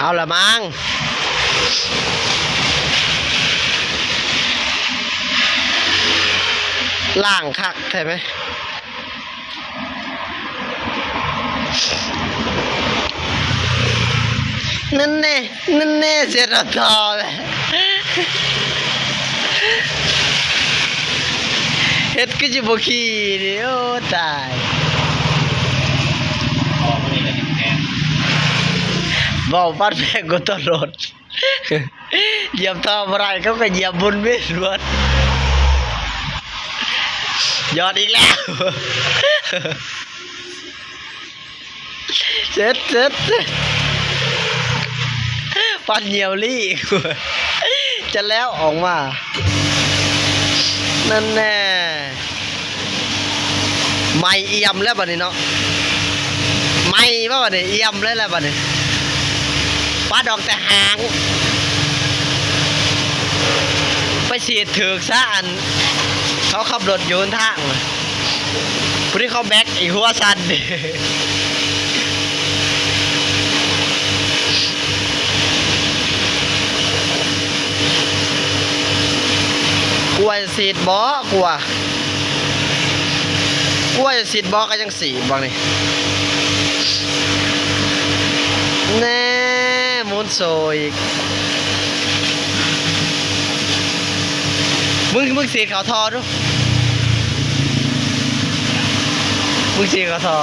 เอาละมั้งล่างคักใช่ไหมนั่นแน่นั่นแน่เสียต่อเลยเฮ็ดก็จะบ่ขี้ดิโอ้ตายเบาปัดแพงก็ตลอดเหยียบท่ออะไรเขาก็เหยียบบนเวทรวดยอดอีกแล้วเจ็ดปันเหนียวลี่จะแล้วออกมานั่นแน่ไม่เอี่ยมแล้วบัดนี้เนาะไม่ป่ะบัดนี้เอี่ยมเลยแล้วบัดนี้ปลาดอกแต่หางไปฉีดถือกซะอันเขาขับรถโยนทางพอดีเขาแบกอีหัวสันดิกลัวจะสีดบ่กลัวจะสีดบ่ก็ยังสีบางนี่แน่มุนโซอีกมึงสีเขาทอดูมึงสีเขาทอ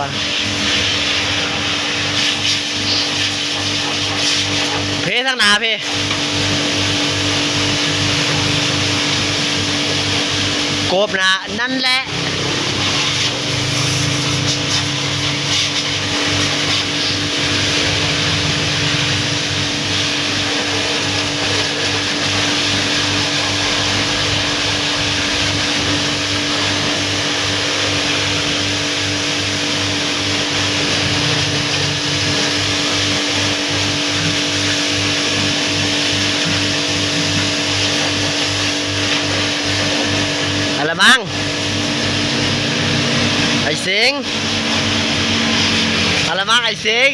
เพทั้งหนาเพโกบนะนั่นแหละอะไรบ้างไอ้สิงอะไรบ้างไอ้สิง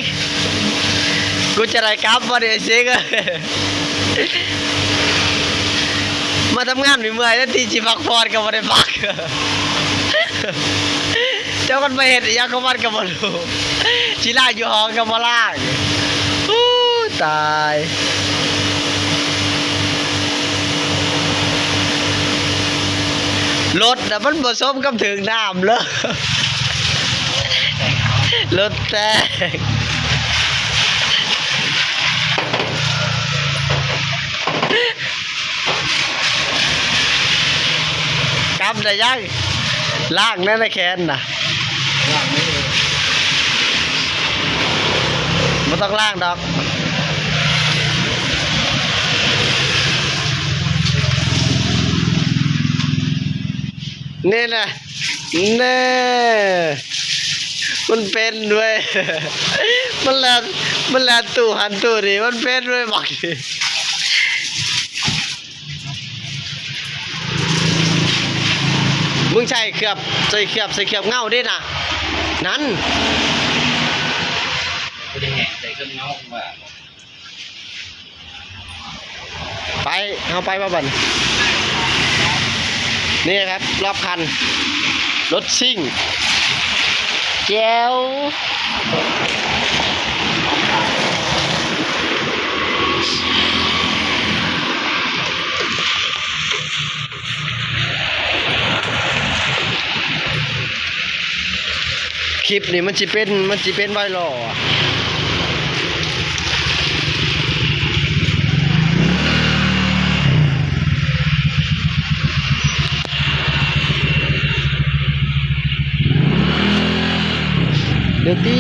กูจะได้กลับมาดิไอ้สิงมาทำงานไม่เมื่อยแล้วทีจีพักผ่อนก็ไม่ได้พักเจ้าคนมาเห็นยังเขามันก็มาดูชีล่าอยู่ห้องก็มาล่างตายรถน่ะมันผสมกับถึงน้ำเลยรถแตกกำได้ยังล่างนั่นนะแคนน่ะไม่ต้องล่างดอกนี่นะเน่มันเป็นด้วยมันแลตู้หันตู้ดิมันเป็นด้วยบักดิมึงใส่เขือบใส่เขือบเงาดิน่ะนั้นกูจะแหงใส่เครื่องเงาว่าไปเอาไปมาบันนี่ครับรอบคันรถซิ่งแจ๋วคลิปนี้มันจะเป็นไวรัลเดี๋ยวตี